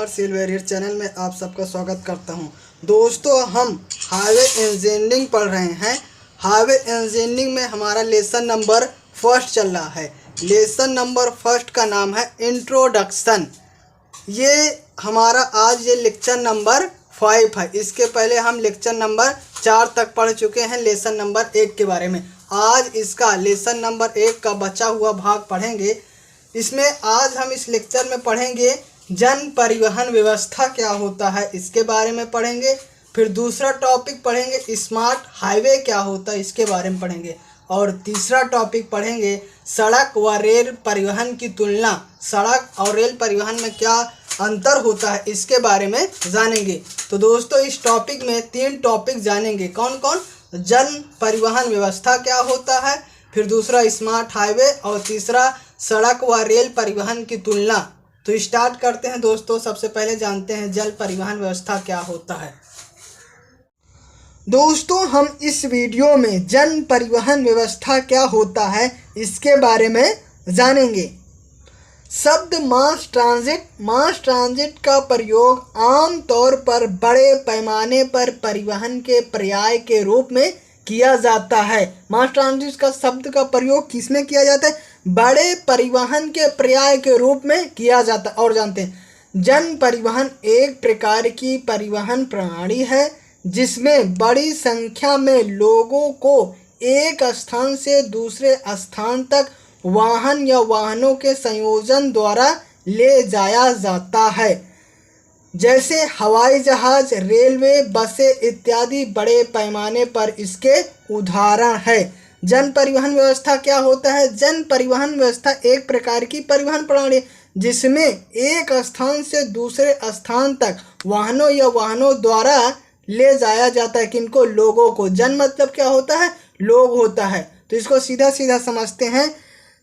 Commercial barrier channel में आप सबका स्वागत करता हूं। दोस्तों, हम हाईवे इंजीनियरिंग पढ़ रहे हैं। हाईवे इंजीनियरिंग में हमारा लेसन नंबर फर्स्ट चल रहा है। लेसन नंबर फर्स्ट का नाम है इंट्रोडक्शन। ये हमारा आज ये लेक्चर नंबर 5 है। इसके पहले हम लेक्चर नंबर 4 तक पढ़ चुके हैं लेसन नंबर 1 के बारे में। आज इसका लेसन नंबर 1 का बचा हुआ भाग पढ़ेंगे। इसमें आज हम इस लेक्चर में पढ़ेंगे जन परिवहन व्यवस्था क्या होता है, इसके बारे में पढ़ेंगे। फिर दूसरा टॉपिक पढ़ेंगे स्मार्ट हाईवे क्या होता है, इसके बारे में पढ़ेंगे। और तीसरा टॉपिक पढ़ेंगे सड़क व रेल परिवहन की तुलना, सड़क और रेल परिवहन में क्या अंतर होता है, इसके बारे में जानेंगे। तो दोस्तों, इस टॉपिक में 3 टॉपिक जानेंगे। कौन कौन? जन परिवहन व्यवस्था क्या होता है, फिर दूसरा स्मार्ट हाईवे और तीसरा सड़क व रेल परिवहन की तुलना। तो स्टार्ट करते हैं दोस्तों। सबसे पहले जानते हैं जल परिवहन व्यवस्था क्या होता है। दोस्तों, हम इस वीडियो में जन परिवहन व्यवस्था क्या होता है इसके बारे में जानेंगे। शब्द मास ट्रांजिट का प्रयोग आम तौर पर बड़े पैमाने पर परिवहन के पर्याय के रूप में किया जाता है। मास ट्रांजिट का शब्द का प्रयोग किसमें किया जाता है? बड़े परिवहन के पर्याय के रूप में किया जाता है। और जानते हैं जन परिवहन एक प्रकार की परिवहन प्रणाली है जिसमें बड़ी संख्या में लोगों को एक स्थान से दूसरे स्थान तक वाहन या वाहनों के संयोजन द्वारा ले जाया जाता है। जैसे हवाई जहाज, रेलवे, बसें इत्यादि बड़े पैमाने पर इसके उदाहरण है। जन परिवहन व्यवस्था क्या होता है? जन परिवहन व्यवस्था एक प्रकार की परिवहन प्रणाली जिसमें एक स्थान से दूसरे स्थान तक वाहनों या वाहनों द्वारा ले जाया जाता है। किनको? लोगों को। जन मतलब क्या होता है? लोग होता है। तो इसको सीधा सीधा समझते हैं।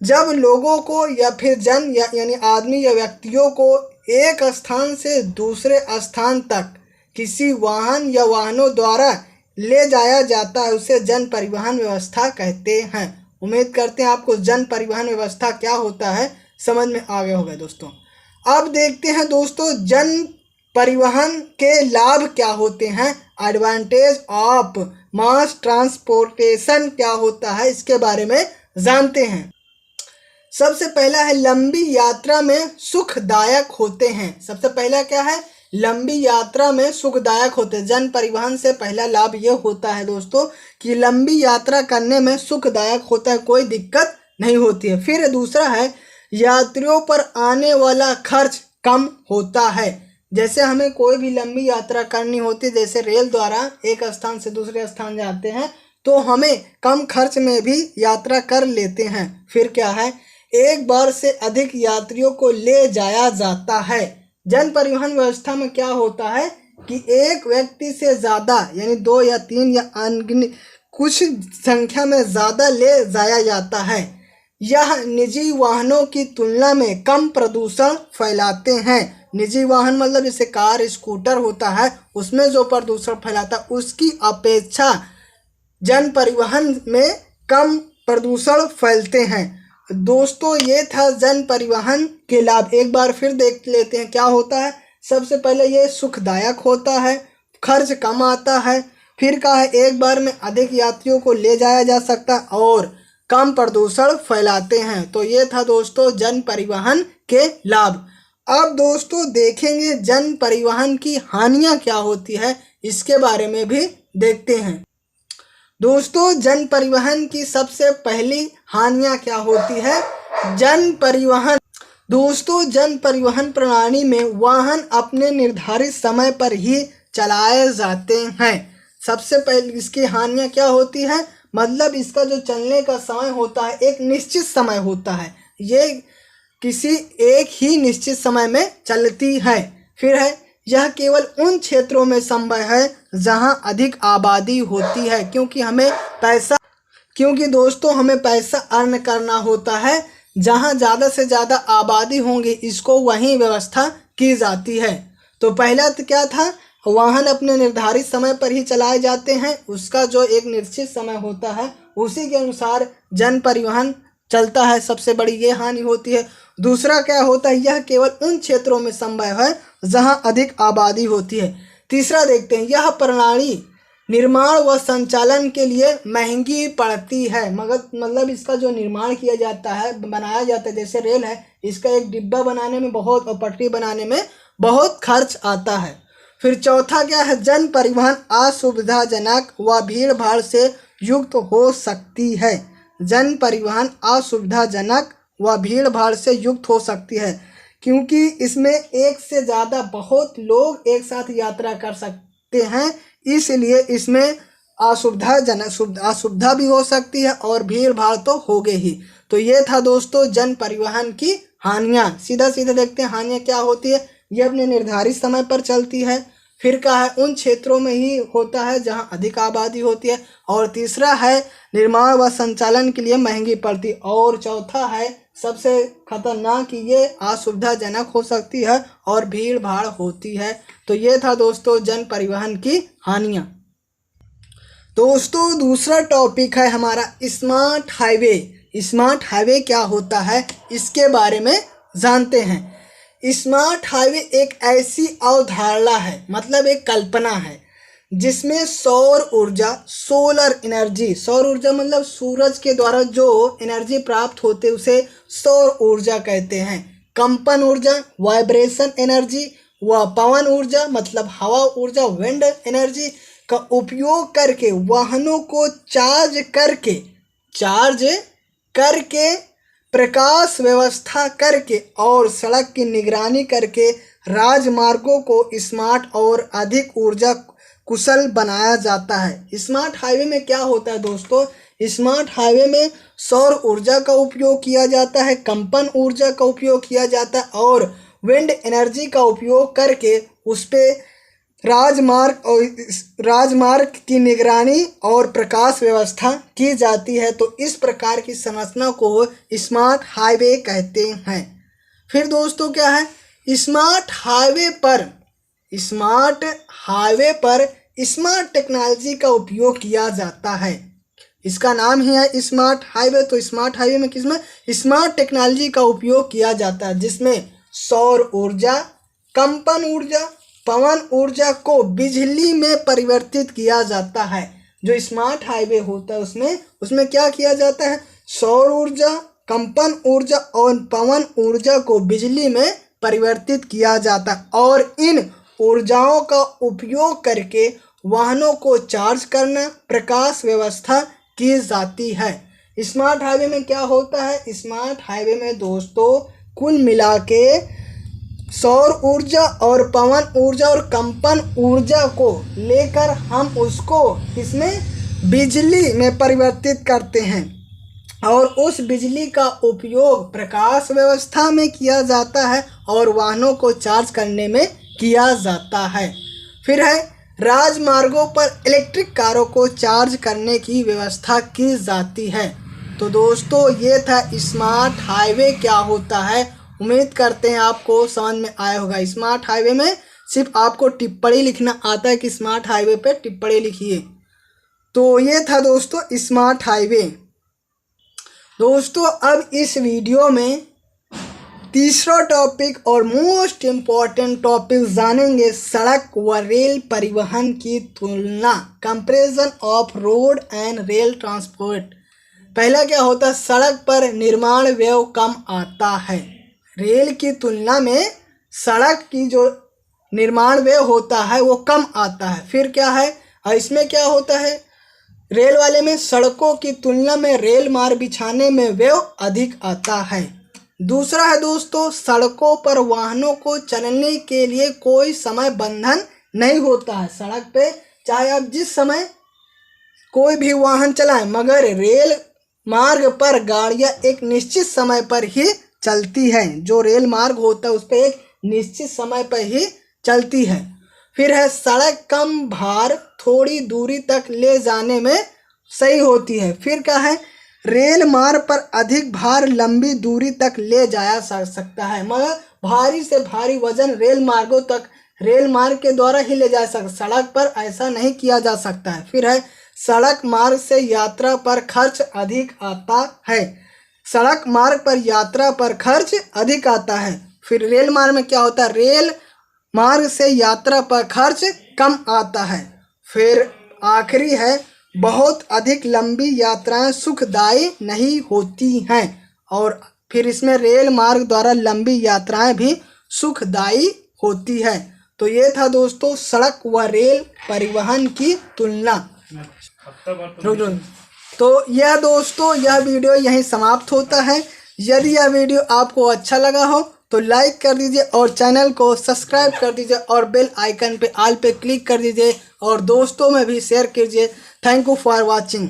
जब लोगों को या फिर जन यानी आदमी या व्यक्तियों को एक स्थान से दूसरे स्थान तक किसी वाहन या वाहनों द्वारा ले जाया जाता है, उसे जन परिवहन व्यवस्था कहते हैं। उम्मीद करते हैं आपको जन परिवहन व्यवस्था क्या होता है समझ में आ गया होगा दोस्तों। अब देखते हैं दोस्तों जन परिवहन के लाभ क्या होते हैं। एडवांटेज ऑफ मास ट्रांसपोर्टेशन क्या होता है, इसके बारे में जानते हैं। सबसे पहला है लंबी यात्रा में सुखदायक होते हैं। सबसे पहला क्या है? लंबी यात्रा में सुखदायक होते हैं। जन परिवहन से पहला लाभ ये होता है दोस्तों कि लंबी यात्रा करने में सुखदायक होता है, कोई दिक्कत नहीं होती है। फिर दूसरा है यात्रियों पर आने वाला खर्च कम होता है। जैसे हमें कोई भी लंबी यात्रा करनी होती है, जैसे रेल द्वारा एक स्थान से दूसरे स्थान जाते हैं, तो हमें कम खर्च में भी यात्रा कर लेते हैं। फिर क्या है? एक बार से अधिक यात्रियों को ले जाया जाता है। जन परिवहन व्यवस्था में क्या होता है कि एक व्यक्ति से ज़्यादा यानी 2 या 3 या अनगिनत कुछ संख्या में ज़्यादा ले जाया जाता है। यह निजी वाहनों की तुलना में कम प्रदूषण फैलाते हैं। निजी वाहन मतलब जैसे कार, स्कूटर होता है, उसमें जो प्रदूषण फैलाता है उसकी अपेक्षा जन परिवहन में कम प्रदूषण फैलते हैं। दोस्तों, ये था जन परिवहन के लाभ। एक बार फिर देख लेते हैं क्या होता है। सबसे पहले ये सुखदायक होता है, खर्च कम आता है। फिर कहा है एक बार में अधिक यात्रियों को ले जाया जा सकता और कम प्रदूषण फैलाते हैं। तो ये था दोस्तों जन परिवहन के लाभ। अब दोस्तों देखेंगे जन परिवहन की हानियाँ क्या होती है, इसके बारे में भी देखते हैं। दोस्तों, जन परिवहन की सबसे पहली हानियाँ क्या होती है? जन परिवहन दोस्तों जन परिवहन प्रणाली में वाहन अपने निर्धारित समय पर ही चलाए जाते हैं। सबसे पहले इसकी हानियाँ क्या होती है? मतलब इसका जो चलने का समय होता है एक निश्चित समय होता है, ये किसी एक ही निश्चित समय में चलती है। फिर है यह केवल उन क्षेत्रों में संभव है जहां अधिक आबादी होती है, क्योंकि दोस्तों हमें पैसा अर्न करना होता है। जहां ज़्यादा से ज़्यादा आबादी होंगी इसको वहीं व्यवस्था की जाती है। तो पहला तो क्या था? वाहन अपने निर्धारित समय पर ही चलाए जाते हैं, उसका जो एक निश्चित समय होता है उसी के अनुसार जन परिवहन चलता है। सबसे बड़ी ये हानि होती है। दूसरा क्या होता है? यह केवल उन क्षेत्रों में संभव है जहाँ अधिक आबादी होती है। तीसरा देखते हैं, यह प्रणाली निर्माण व संचालन के लिए महंगी पड़ती है। मगर मतलब इसका जो निर्माण किया जाता है, बनाया जाता है, जैसे रेल है, इसका एक डिब्बा बनाने में बहुत और पटरी बनाने में बहुत खर्च आता है। फिर चौथा क्या है, जन परिवहन असुविधाजनक व भीड़ भाड़ से युक्त हो सकती है। जन परिवहन असुविधाजनक व भीड़ भाड़ से युक्त हो सकती है, क्योंकि इसमें एक से ज़्यादा बहुत लोग एक साथ यात्रा कर सकते हैं, इसलिए इसमें असुविधा भी हो सकती है और भीड़ भाड़ तो होगे ही। तो ये था दोस्तों जन परिवहन की हानियाँ। सीधा सीधा देखते हैं हानियाँ क्या होती है। ये अपने निर्धारित समय पर चलती है। फिर क्या है, उन क्षेत्रों में ही होता है जहाँ अधिक आबादी होती है। और तीसरा है, निर्माण व संचालन के लिए महंगी पड़ती। और चौथा है, सबसे खतरनाक, कि ये असुविधाजनक हो सकती है और भीड़ भाड़ होती है। तो ये था दोस्तों जन परिवहन की हानियाँ। दोस्तों दूसरा टॉपिक है हमारा स्मार्ट हाईवे। स्मार्ट हाईवे क्या होता है इसके बारे में जानते हैं। स्मार्ट हाईवे एक ऐसी अवधारणा है, मतलब एक कल्पना है, जिसमें सौर ऊर्जा, सोलर एनर्जी, सौर ऊर्जा मतलब सूरज के द्वारा जो एनर्जी प्राप्त होते उसे सौर ऊर्जा कहते हैं। कंपन ऊर्जा, वाइब्रेशन एनर्जी व पवन ऊर्जा मतलब हवा ऊर्जा, विंड एनर्जी का उपयोग करके वाहनों को चार्ज करके प्रकाश व्यवस्था करके और सड़क की निगरानी करके राजमार्गों को स्मार्ट और अधिक ऊर्जा कुशल बनाया जाता है। स्मार्ट हाईवे में क्या होता है दोस्तों, स्मार्ट हाईवे में सौर ऊर्जा का उपयोग किया जाता है, कंपन ऊर्जा का उपयोग किया जाता है और विंड एनर्जी का उपयोग करके उस पर राजमार्ग की निगरानी और प्रकाश व्यवस्था की जाती है। तो इस प्रकार की संरचना को स्मार्ट हाईवे कहते हैं। फिर दोस्तों क्या है, स्मार्ट हाईवे पर स्मार्ट टेक्नोलॉजी का उपयोग किया जाता है। इसका नाम ही है स्मार्ट हाईवे। तो स्मार्ट हाईवे में किसमें स्मार्ट टेक्नोलॉजी का उपयोग किया जाता है, जिसमें सौर ऊर्जा, कंपन ऊर्जा, पवन ऊर्जा को बिजली में परिवर्तित किया जाता है। जो स्मार्ट हाईवे होता है उसमें क्या किया जाता है, सौर ऊर्जा, कंपन ऊर्जा और पवन ऊर्जा को बिजली में परिवर्तित किया जाता है और इन ऊर्जाओं का उपयोग करके वाहनों को चार्ज करना, प्रकाश व्यवस्था की जाती है। स्मार्ट हाईवे में क्या होता है, स्मार्ट हाईवे में दोस्तों कुल मिला के सौर ऊर्जा और पवन ऊर्जा और कंपन ऊर्जा को लेकर हम उसको इसमें बिजली में परिवर्तित करते हैं और उस बिजली का उपयोग प्रकाश व्यवस्था में किया जाता है और वाहनों को चार्ज करने में किया जाता है। फिर है, राजमार्गों पर इलेक्ट्रिक कारों को चार्ज करने की व्यवस्था की जाती है। तो दोस्तों ये था स्मार्ट हाईवे क्या होता है। उम्मीद करते हैं आपको समझ में आया होगा। स्मार्ट हाईवे में सिर्फ आपको टिप्पणी लिखना आता है कि स्मार्ट हाईवे पे टिप्पणी लिखिए। तो ये था दोस्तों स्मार्ट हाईवे। दोस्तों अब इस वीडियो में तीसरा टॉपिक और मोस्ट इम्पॉर्टेंट टॉपिक जानेंगे, सड़क व रेल परिवहन की तुलना, comparison of road and rail transport. पहला क्या होता है, सड़क पर निर्माण व्यय कम आता है। रेल की तुलना में सड़क की जो निर्माण व्यय होता है वो कम आता है। फिर क्या है, इसमें क्या होता है, रेल वाले में सड़कों की तुलना में रेल मार्ग बिछाने में व्यय अधिक आता है। दूसरा है दोस्तों, सड़कों पर वाहनों को चलने के लिए कोई समय बंधन नहीं होता है। सड़क पे चाहे आप जिस समय कोई भी वाहन चलाएं, मगर रेल मार्ग पर गाड़ियां एक निश्चित समय पर ही चलती है। जो रेल मार्ग होता है उस पर एक निश्चित समय पर ही चलती है। फिर है, सड़क कम भार थोड़ी दूरी तक ले जाने में सही होती है। फिर क्या है, रेल मार्ग पर अधिक भार लंबी दूरी तक ले जाया सकता है, मगर भारी से भारी वजन रेल मार्गों तक रेल मार्ग के द्वारा ही ले जा सकता, सड़क पर ऐसा नहीं किया जा सकता है। फिर है, सड़क मार्ग से यात्रा पर खर्च अधिक आता है। सड़क मार्ग पर यात्रा पर खर्च अधिक आता है। फिर रेल मार्ग में क्या होता है, रेल मार्ग से यात्रा पर खर्च कम आता है। फिर आखिरी है, बहुत अधिक लंबी यात्राएं सुखदायी नहीं होती हैं। और फिर इसमें रेल मार्ग द्वारा लंबी यात्राएं भी सुखदायी होती है। तो ये था दोस्तों सड़क व रेल परिवहन की तुलना। तो यह दोस्तों यह वीडियो यहीं समाप्त होता है। यदि यह वीडियो आपको अच्छा लगा हो तो लाइक कर दीजिए और चैनल को सब्सक्राइब कर दीजिए और बेल आइकन पे ऑल पे क्लिक कर दीजिए और दोस्तों में भी शेयर कीजिए। Thank you for watching.